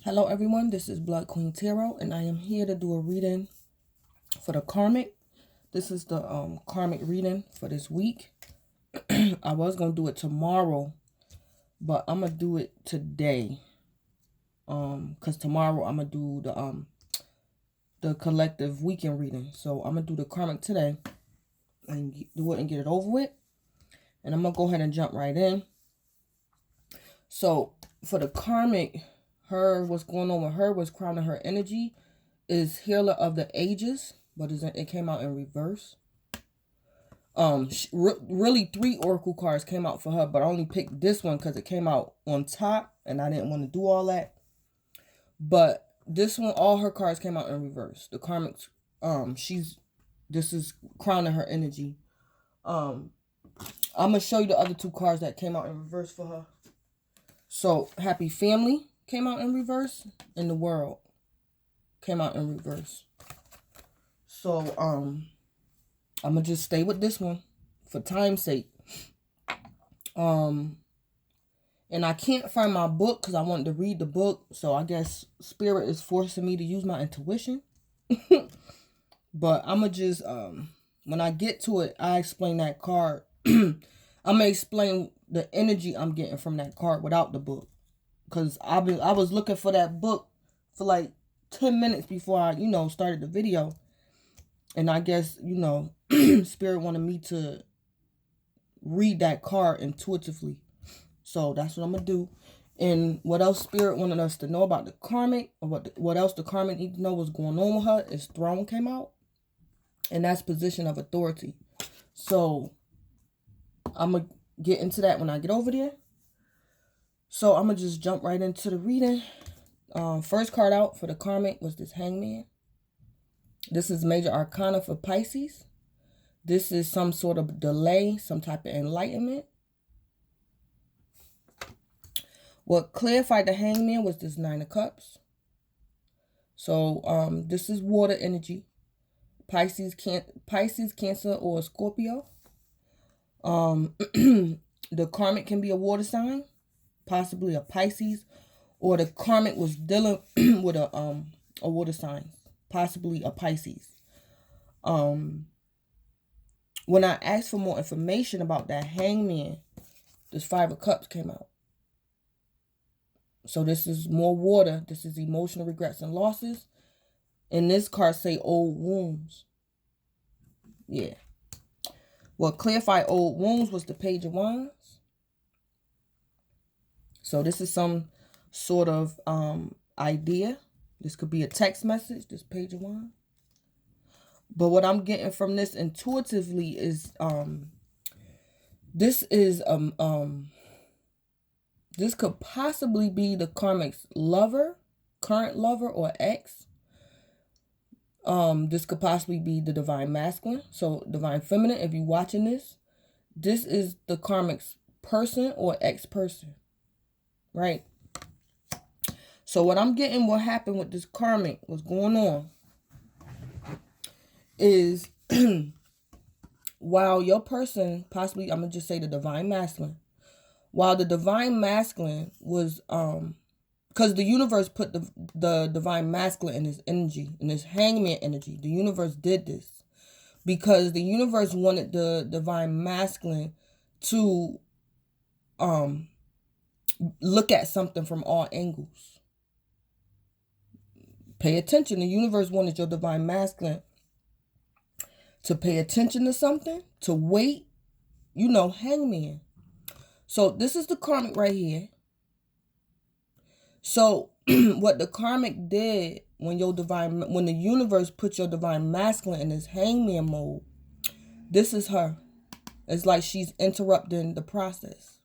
Hello everyone, this is Blood Queen Tarot and I am here to do a reading for the karmic. This is the karmic reading for this week. I was going to do it tomorrow, but I'm going to do it today. Cuz tomorrow I'm going to do the collective weekend reading. So I'm going to do the karmic today and do it and get it over with. And I'm going to go ahead and jump right in. So for the karmic, what's going on with her was crowning her energy is Healer of the Ages, but it came out in reverse. Really 3 oracle cards came out for her, but I only picked this one because it came out on top and I didn't want to do all that. But this one, all her cards came out in reverse. The karmic, this is crowning her energy. I'm gonna show you the other 2 cards that came out in reverse for her. So Happy Family came out in reverse, and the World came out in reverse. So I'm gonna just stay with this one for time's sake. And I can't find my book because I wanted to read the book, so I guess Spirit is forcing me to use my intuition. But I'm gonna just when I get to it, I explain that card. I'm gonna explain the energy I'm getting from that card without the book. Because I was looking for that book for like 10 minutes before I, started the video. And I guess, Spirit wanted me to read that card intuitively. So that's what I'm going to do. And what else Spirit wanted us to know about the karmic, or what else the karmic need to know was going on with her is Throne came out. And that's position of authority. So I'm going to get into that when I get over there. So I'm going to just jump right into the reading. First card out for the karmic was this Hangman. This is Major Arcana for Pisces. This is some sort of delay, some type of enlightenment. What clarified the Hangman was this 9 of Cups. So this is water energy. Pisces, Cancer, or Scorpio. The karmic can be a water sign, possibly a Pisces, or the karmic was dealing with a water sign, possibly a Pisces. When I asked for more information about that Hangman, this 5 of Cups came out. So this is more water. This is emotional regrets and losses. And this card say old wounds. Yeah. What clarified old wounds was the Page of Wands. So this is some sort of idea. This could be a text message, this Page of Wands. But what I'm getting from this intuitively is this could possibly be the karmic's lover, current lover, or ex. This could possibly be the divine masculine, so divine feminine. If you're watching this is the karmic's person or ex-person, right? So what I'm getting, what happened with this karmic, what's going on, is while your person, possibly, I'm going to just say the divine masculine, while the divine masculine was, because the universe put the divine masculine in his energy, in his Hangman energy. The universe did this because the universe wanted the divine masculine to look at something from all angles. Pay attention. The universe wanted your divine masculine to pay attention to something, to wait, Hangman. So this is the karmic right here. So what the karmic did when the universe put your divine masculine in this Hangman mode, this is her. It's like she's interrupting the process.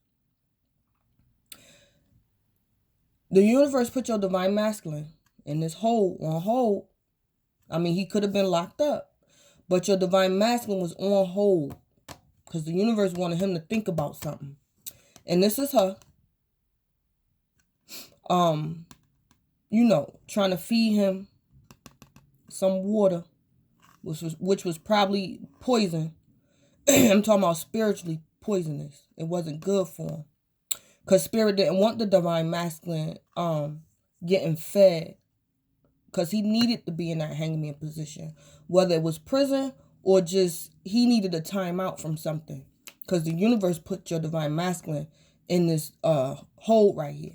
The universe put your divine masculine in this hold, on hold. I mean, he could have been locked up, but your divine masculine was on hold because the universe wanted him to think about something. And this is her. Trying to feed him some water, which was probably poison. I'm talking about spiritually poisonous. It wasn't good for him. Because Spirit didn't want the divine masculine getting fed, because he needed to be in that hangman position, whether it was prison or just he needed a timeout from something, because the universe put your divine masculine in this hold right here.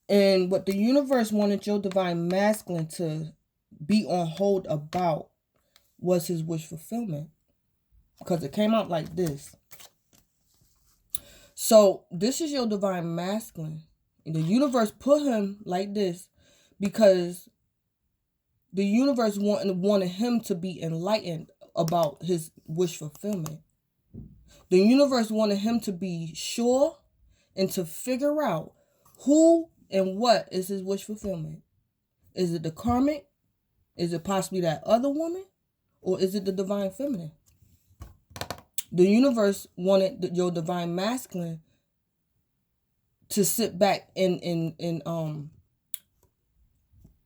And what the universe wanted your divine masculine to be on hold about was his wish fulfillment, because it came out like this. So this is your divine masculine. And the universe put him like this because the universe wanted him to be enlightened about his wish fulfillment. The universe wanted him to be sure and to figure out who and what is his wish fulfillment. Is it the karmic? Is it possibly that other woman? Or is it the divine feminine? The universe wanted your divine masculine to sit back and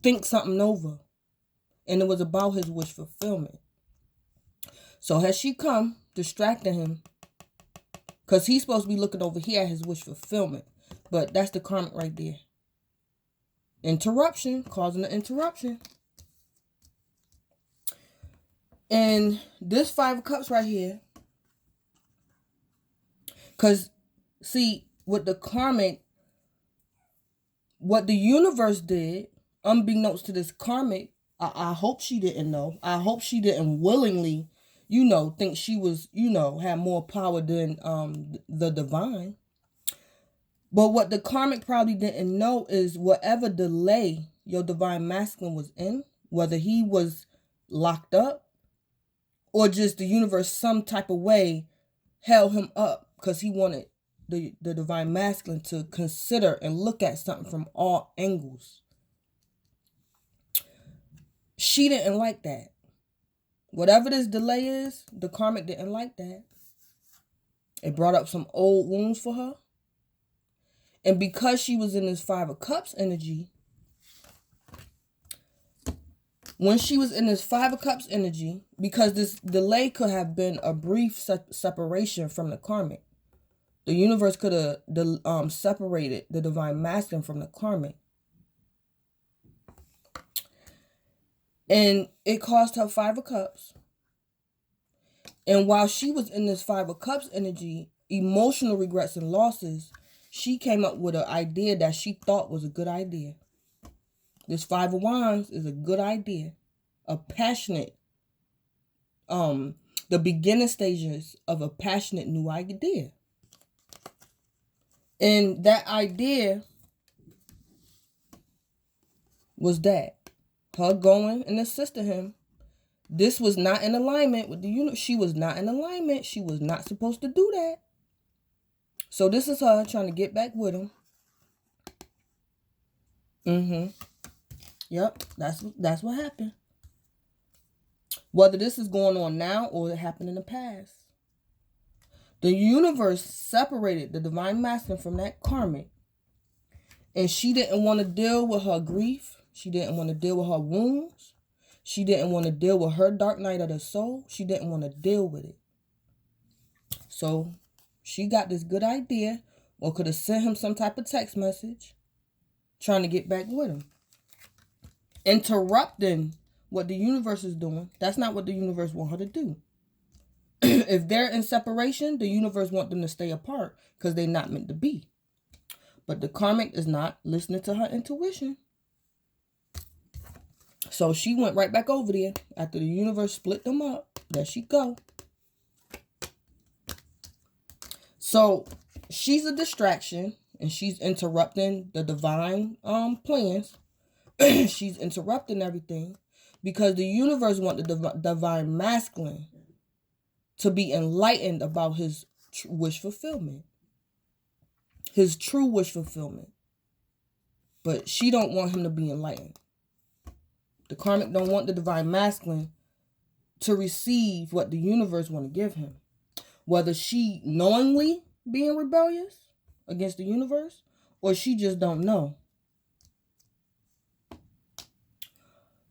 think something over. And it was about his wish fulfillment. So has she come, distracting him, because he's supposed to be looking over here at his wish fulfillment. But that's the karmic right there. Interruption, causing an interruption. And this Five of Cups right here, because, see, with the karmic, what the universe did, unbeknownst to this karmic, I hope she didn't know. I hope she didn't willingly, think she was, had more power than the divine. But what the karmic probably didn't know is whatever delay your divine masculine was in, whether he was locked up or just the universe some type of way held him up because he wanted the divine masculine to consider and look at something from all angles. She didn't like that. Whatever this delay is, the karmic didn't like that. It brought up some old wounds for her. And because she was in this Five of Cups energy, when she was in this Five of Cups energy, because this delay could have been a brief separation from the karmic. The universe could have separated the divine masculine from the karmic. And it cost her Five of Cups. And while she was in this Five of Cups energy, emotional regrets and losses, she came up with an idea that she thought was a good idea. This Five of Wands is a good idea. A passionate, the beginning stages of a passionate new idea. And that idea was that her going and assisting him. This was not in alignment with the universe. She was not in alignment. She was not supposed to do that. So this is her trying to get back with him. Yep, that's what happened. Whether this is going on now or it happened in the past. The universe separated the divine masculine from that karmic. And she didn't want to deal with her grief. She didn't want to deal with her wounds. She didn't want to deal with her dark night of the soul. She didn't want to deal with it. So she got this good idea, or could have sent him some type of text message trying to get back with him. Interrupting what the universe is doing. That's not what the universe want her to do. If they're in separation, the universe want them to stay apart because they're not meant to be. But the karmic is not listening to her intuition. So she went right back over there after the universe split them up. There she go. So she's a distraction and she's interrupting the divine plans. She's interrupting everything because the universe wants the divine masculine to be enlightened about his wish fulfillment. His true wish fulfillment. But she don't want him to be enlightened. The karmic don't want the divine masculine to receive what the universe want to give him. Whether she knowingly being rebellious against the universe or she just don't know.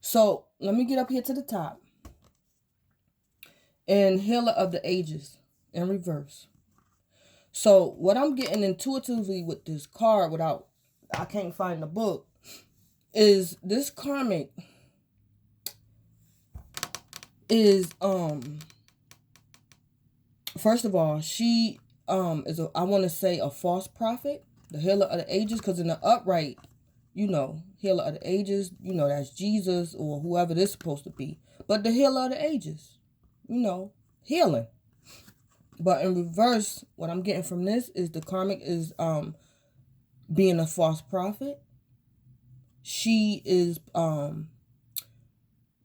So let me get up here to the top. And Healer of the Ages in reverse. So what I'm getting intuitively with this card without I can't find the book, is this karmic is first of all, she is I want to say a false prophet, the healer of the ages, because in the upright, you know, healer of the ages, you know, that's Jesus or whoever this is supposed to be. But the healer of the ages, you know, healing. But in reverse, what I'm getting from this is the karmic is being a false prophet. She is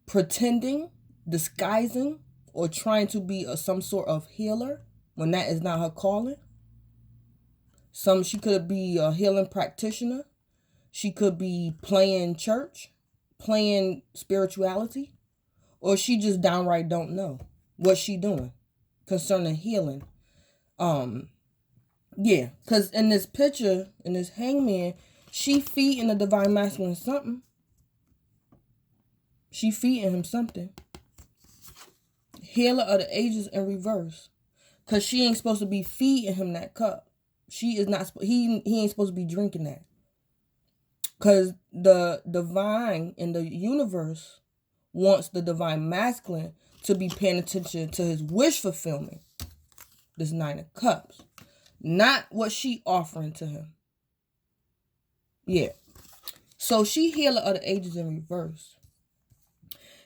pretending, disguising, or trying to be some sort of healer when that is not her calling. She could be a healing practitioner. She could be playing church, playing spirituality, or she just downright don't know what she doing concerning healing. Yeah, because in this picture, in this hangman, she feeding the divine masculine something. She feeding him something. Healer of the ages in reverse. Because she ain't supposed to be feeding him that cup. She is not, he ain't supposed to be drinking that. Because the divine in the universe wants the divine masculine to be paying attention to his wish fulfillment. This 9 of Cups. Not what she offering to him. Yeah. So she healer of the ages in reverse.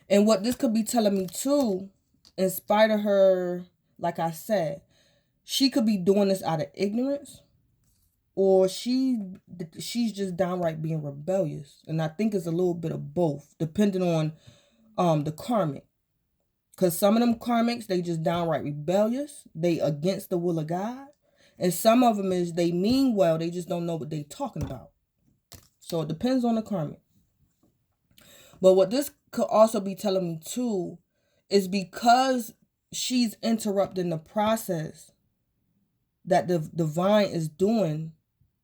And what this could be telling me too, in spite of her, like I said, she could be doing this out of ignorance, or she's just downright being rebellious. And I think it's a little bit of both, depending on the karmic. Because some of them karmics, they just downright rebellious. They against the will of God. And some of them is they mean well, they just don't know what they talking about. So it depends on the karmic. But what this could also be telling me too is because she's interrupting the process that the divine is doing,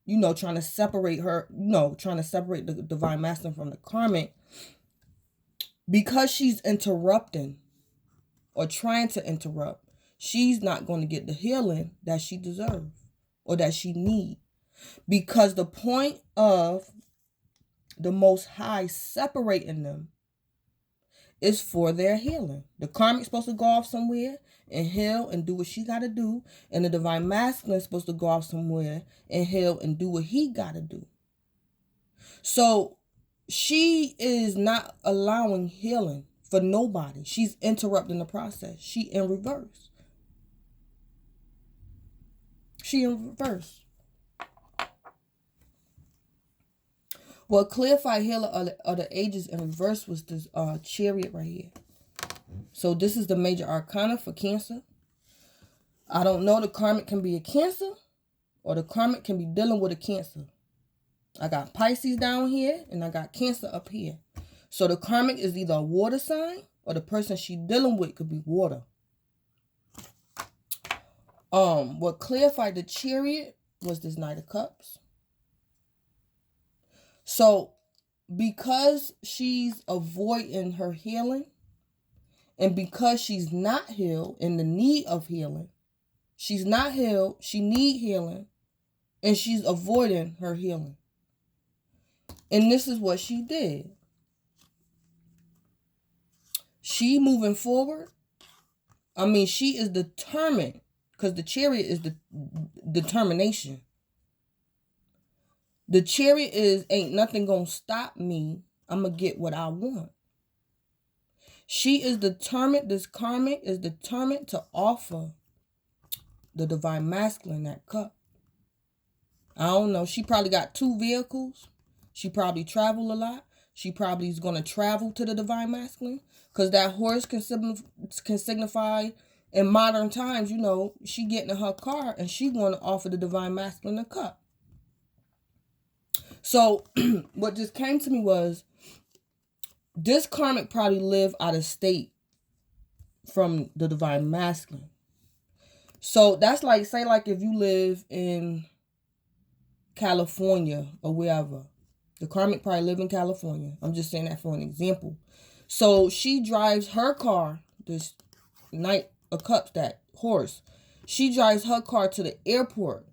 you know, trying to separate her, you know, trying to separate the divine masculine from the karmic. Because she's interrupting or trying to interrupt, she's not going to get the healing that she deserves or that she needs. Because the point of the Most High separating them is for their healing. The karmic's supposed to go off somewhere and heal and do what she got to do. And the divine masculine is supposed to go off somewhere and heal and do what he got to do. So she is not allowing healing for nobody. She's interrupting the process. She in reverse. She in reverse. Well, clarified healer of the ages in reverse was this chariot right here. So this is the major arcana for Cancer. I don't know, the karmic can be a Cancer or the karmic can be dealing with a Cancer. I got Pisces down here and I got Cancer up here. So the karmic is either a water sign or the person she dealing with could be water. What clarified the chariot was this Knight of Cups. So because she's avoiding her healing and because she's not healed, in the need of healing, she's not healed, she need healing, and she's avoiding her healing. And this is what she did. She moving forward. I mean, she is determined because the chariot is the determination. The chariot is, ain't nothing gonna stop me. I'm gonna get what I want. She is determined, this karmic is determined to offer the divine masculine that cup. I don't know. She probably got 2 vehicles. She probably travel a lot. She probably is going to travel to the divine masculine. Because that horse can signify in modern times, you know, she getting in her car and she going to offer the divine masculine a cup. So what just came to me was this karmic probably live out of state from the divine masculine. So that's like, say like if you live in California or wherever, the karmic probably live in California. I'm just saying that for an example. So she drives her car, this Knight of Cups, that horse. She drives her car to the airport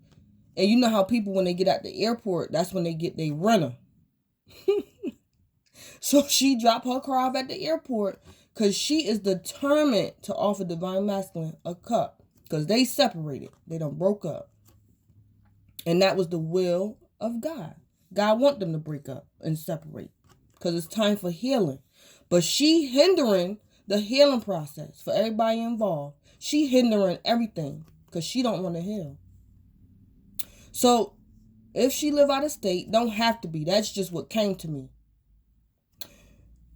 And you know how people, when they get at the airport, that's when they get their rental. So she dropped her car off at the airport because she is determined to offer Divine Masculine a cup. Because they separated. They done broke up. And that was the will of God. God want them to break up and separate. Because it's time for healing. But she hindering the healing process for everybody involved. She hindering everything. Because she don't want to heal. So, if she live out of state, don't have to be. That's just what came to me.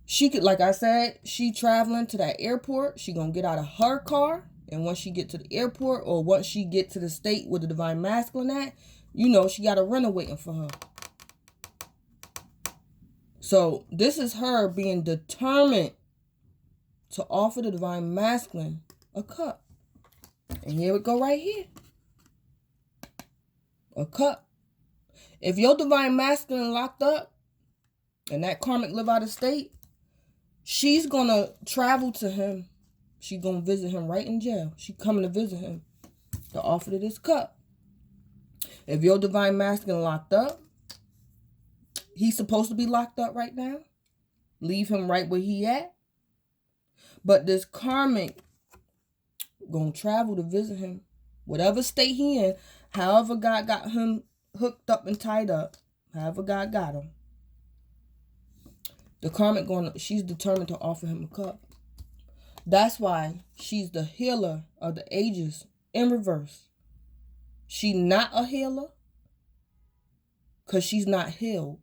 She could, like I said, she traveling to that airport. She gonna get out of her car. And once she get to the airport, or once she get to the state with the Divine Masculine at, you know, she got a rental waiting for her. So this is her being determined to offer the Divine Masculine a cup. And here we go right here. A cup. If your Divine Masculine locked up and that karmic live out of state, she's going to travel to him. She's going to visit him right in jail. She coming to visit him to offer to this cup. If your Divine Masculine locked up, he's supposed to be locked up right now. Leave him right where he at. But this karmic going to travel to visit him. Whatever state he in, however God got him hooked up and tied up, however God got him. The karmic she's determined to offer him a cup. That's why she's the healer of the ages in reverse. She not a healer because she's not healed.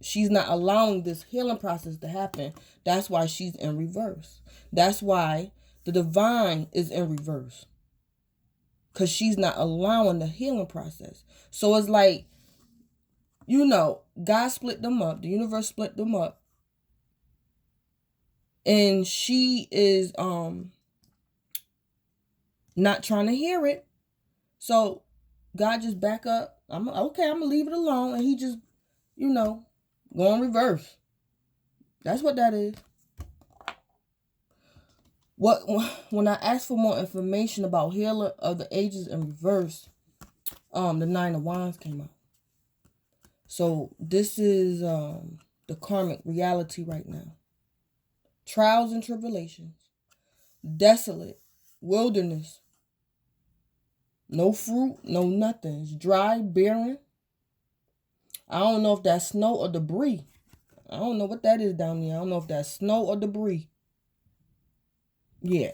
She's not allowing this healing process to happen. That's why she's in reverse. That's why the divine is in reverse. Because she's not allowing the healing process. So it's like, you know, God split them up. The universe split them up. And she is not trying to hear it. So God just back up. I'm going to leave it alone. And he just, you know, go in reverse. That's what that is. When I asked for more information about healer of the ages in reverse, the 9 of Wands came out. So this is the karmic reality right now. Trials and tribulations. Desolate. Wilderness. No fruit, no nothing. It's dry, barren. I don't know if that's snow or debris. I don't know what that is down there. I don't know if that's snow or debris. Yeah.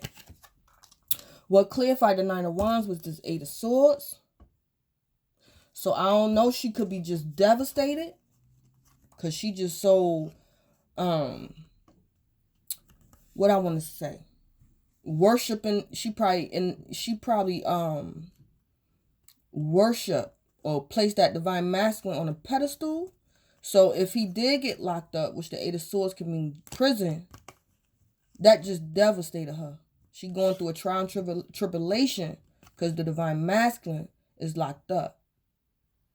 What clarified the 9 of Wands was this 8 of Swords. So I don't know. She could be just devastated. Because she just so, what I want to say. Worshiping, she probably worship or place that Divine Masculine on a pedestal. So if he did get locked up, which the 8 of Swords can mean prison, that just devastated her. She going through a trial and tribulation because the Divine Masculine is locked up.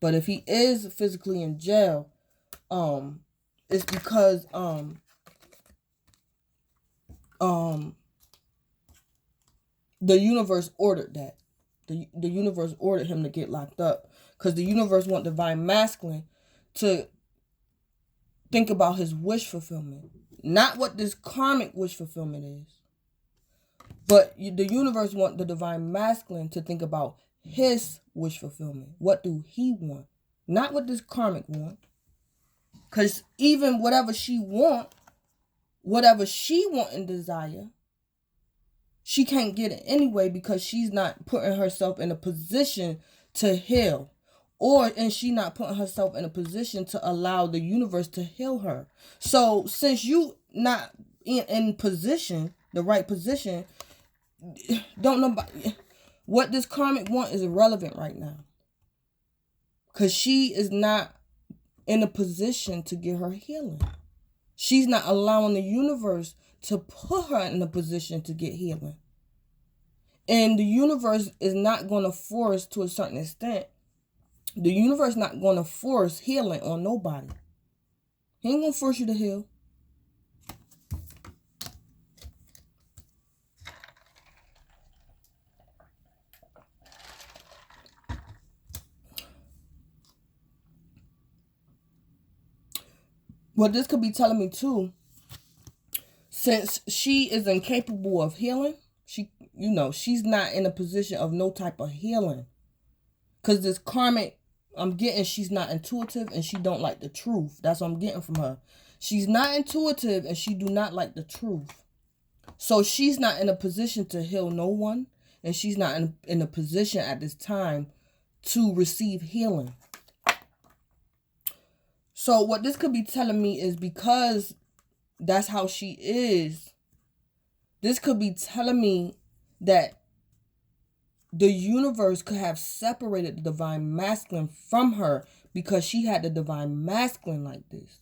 But if he is physically in jail, it's because the universe ordered that. The universe ordered him to get locked up because the universe want Divine Masculine to think about his wish fulfillment. Not what this karmic wish fulfillment is. But the universe want the Divine Masculine to think about his wish fulfillment. What do he want? Not what this karmic want. Because even whatever she want and desire, she can't get it anyway because she's not putting herself in a position to heal. And she not putting herself in a position to allow the universe to heal her. So since you not in position, the right position, don't know what this karmic want is irrelevant right now. Because she is not in a position to get her healing. She's not allowing the universe to put her in a position to get healing. And the universe is not going to force, to a certain extent, the universe not going to force healing on nobody. He ain't going to force you to heal. What this could be telling me too, since she is incapable of healing, she's not in a position of no type of healing. Because this karmic, I'm getting she's not intuitive and she don't like the truth. That's what I'm getting from her. She's not intuitive and she do not like the truth. So she's not in a position to heal no one. And she's not in a position at this time to receive healing. So what this could be telling me is, because that's how she is, this could be telling me that the universe could have separated the divine masculine from her because she had the divine masculine like this.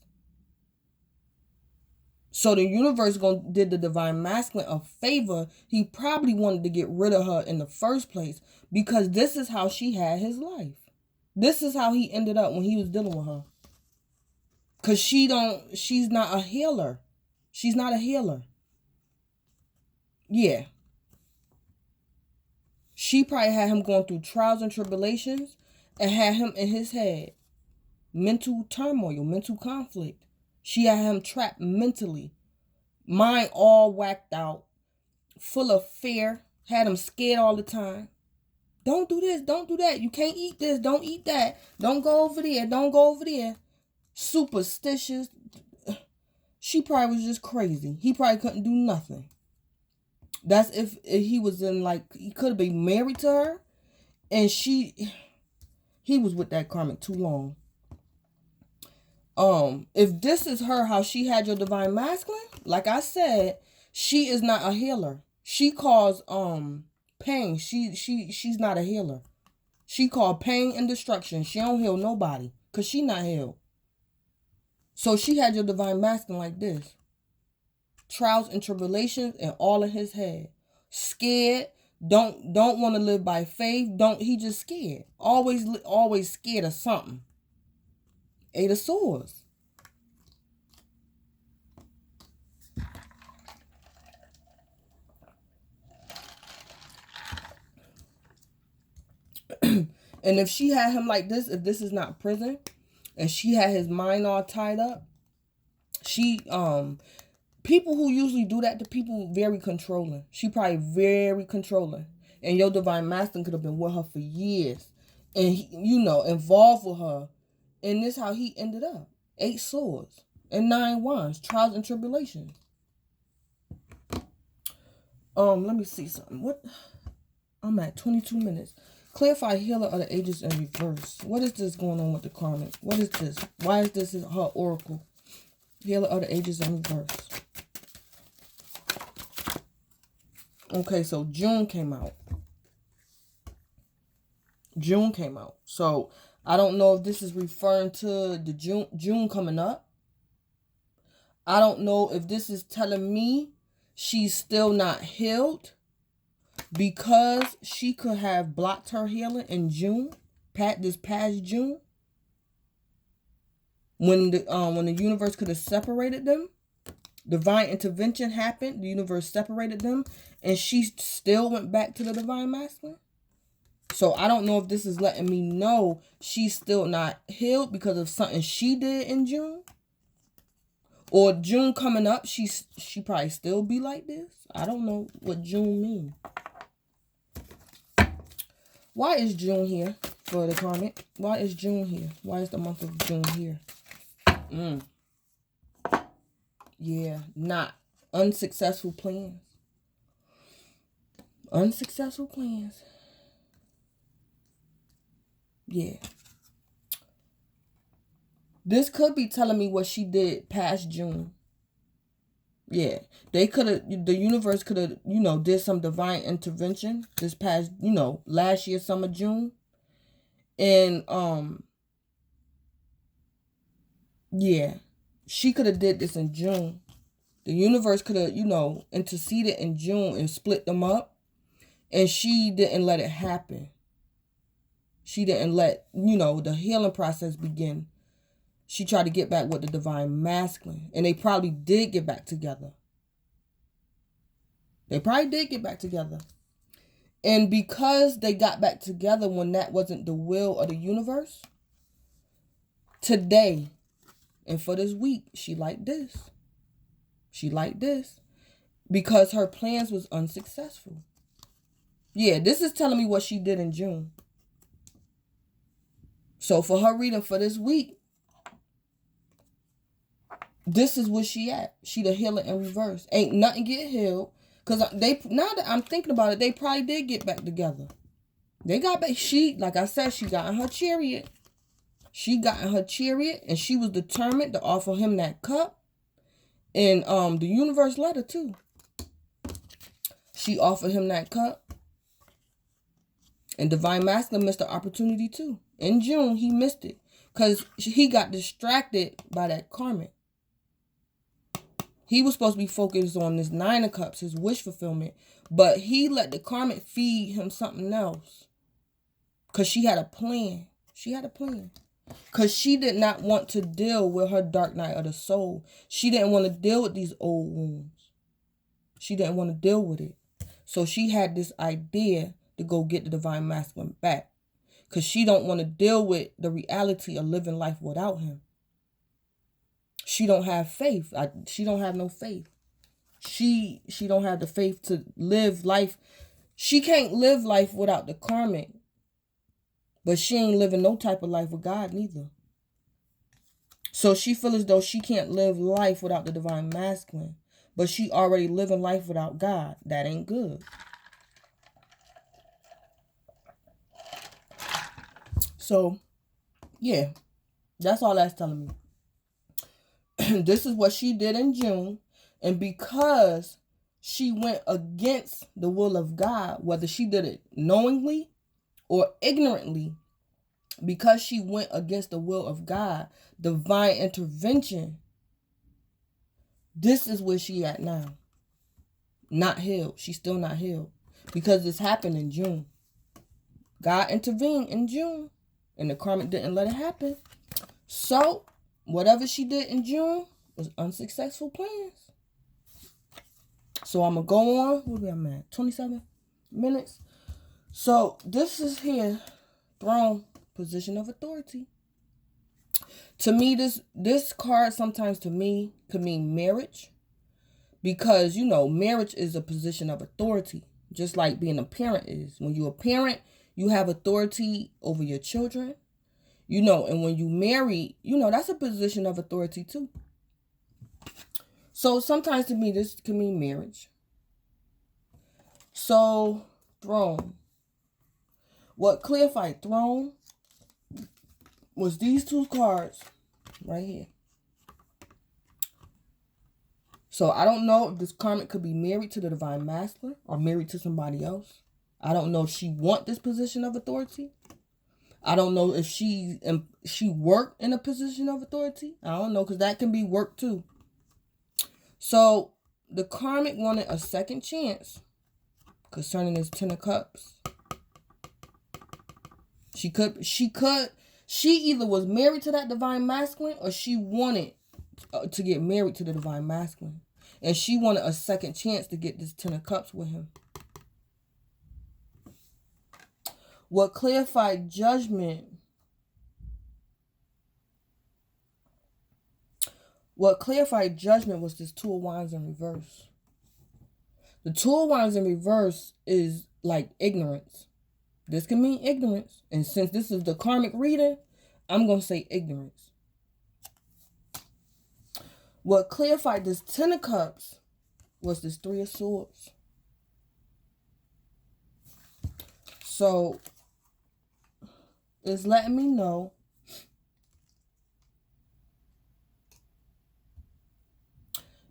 So the universe did the divine masculine a favor. He probably wanted to get rid of her in the first place because this is how she had his life. This is how he ended up when he was dealing with her. Because she's not a healer. She's not a healer. Yeah. She probably had him going through trials and tribulations and had him in his head. Mental turmoil, mental conflict. She had him trapped mentally. Mind all whacked out. Full of fear. Had him scared all the time. Don't do this. Don't do that. You can't eat this. Don't eat that. Don't go over there. Don't go over there. Superstitious. She probably was just crazy. He probably couldn't do nothing. That's if he was in, like, he could have been married to her. And he was with that karmic too long. If this is her, how she had your divine masculine, like I said, she is not a healer. She caused pain. She's not a healer. She called pain and destruction. She don't heal nobody because she not healed. So she had your divine masculine like this. Trials and tribulations and all in his head. Scared. Don't want to live by faith. He just scared. Always scared of something. 8 of Swords. And if she had him like this, if this is not prison, and she had his mind all tied up, people who usually do that to people, very controlling. She probably very controlling. And your divine masculine could have been with her for years. And, involved with her. And this how he ended up. 8 swords and 9 wands. Trials and tribulations. Let me see something. What? I'm at 22 minutes. Clarify healer of the ages in reverse. What is this going on with the karmic? What is this? Why is this her oracle? Healer of the ages in reverse. Okay, so June came out. June came out. So I don't know if this is referring to the June coming up. I don't know if this is telling me she's still not healed because she could have blocked her healing in June, this past June, when the universe could have separated them. Divine intervention happened. The universe separated them, and she still went back to the divine masculine. So I don't know if this is letting me know she's still not healed because of something she did in June. Or June coming up, she probably still be like this. I don't know what June means. Why is June here for the karmic? Why is June here? Why is the month of June here? Yeah, not unsuccessful plans. Unsuccessful plans. Yeah. This could be telling me what she did past June. Yeah. The universe could have, did some divine intervention this past, last year, summer, June. And, yeah. She could have did this in June. The universe could have, interceded in June and split them up. And she didn't let it happen. She didn't let, the healing process begin. She tried to get back with the divine masculine. And they probably did get back together. They probably did get back together. And because they got back together when that wasn't the will of the universe, today, And for this week, she like this. She like this. Because her plans was unsuccessful. Yeah, this is telling me what she did in June. So for her reading for this week, this is where she at. She the healer in reverse. Ain't nothing get healed. Because now that I'm thinking about it, they probably did get back together. They got back. Like I said, she got in her chariot. She got in her chariot and she was determined to offer him that cup. And the universe let her too. She offered him that cup. And Divine Masculine missed the opportunity too. In June, he missed it. Because he got distracted by that karmic. He was supposed to be focused on this 9 of Cups, his wish fulfillment. But he let the karmic feed him something else. Because she had a plan. She had a plan. Because she did not want to deal with her dark night of the soul. She didn't want to deal with these old wounds. She didn't want to deal with it. So she had this idea to go get the Divine Masculine back. Because she don't want to deal with the reality of living life without him. She don't have faith. She don't have no faith. She don't have the faith to live life. She can't live life without the karmic. But she ain't living no type of life with God neither. So she feels as though she can't live life without the Divine Masculine. But she already living life without God. That ain't good. So, yeah. That's all that's telling me. This is what she did in June. And because she went against the will of God, whether she did it knowingly or ignorantly, because she went against the will of God, divine intervention, this is where she at now. Not healed. She's still not healed. Because this happened in June. God intervened in June. And the karmic didn't let it happen. So, whatever she did in June was unsuccessful plans. So I'm going to go on. What are we at? 27 minutes. So this is here. Throne. Position of authority. To me, this card sometimes to me could mean marriage. Because, you know, marriage is a position of authority. Just like being a parent is. When you're a parent, you have authority over your children. You know, and when you marry, you know, that's a position of authority too. So sometimes to me, this can mean marriage. So, throne. What clarified throne was these two cards right here. So I don't know if this karmic could be married to the Divine Masculine or married to somebody else. I don't know if she want this position of authority. I don't know if she worked in a position of authority. I don't know, because that can be work too. So the karmic wanted a second chance concerning this 10 of Cups. She either was married to that Divine Masculine or she wanted to get married to the Divine Masculine. And she wanted a second chance to get this 10 of Cups with him. What clarified judgment? What clarified judgment was this 2 of Wands in reverse. The 2 of Wands in reverse is like ignorance. This can mean ignorance. And since this is the karmic reading, I'm going to say ignorance. What clarified this 10 of Cups was this 3 of Swords. So, it's letting me know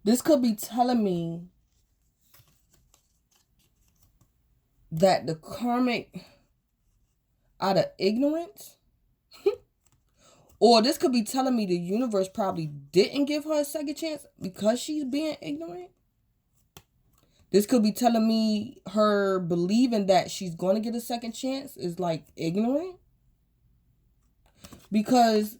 this could be telling me that the karmic, out of ignorance, or this could be telling me the universe probably didn't give her a second chance because she's being ignorant. This could be telling me her believing that she's going to get a second chance is like ignorant. Because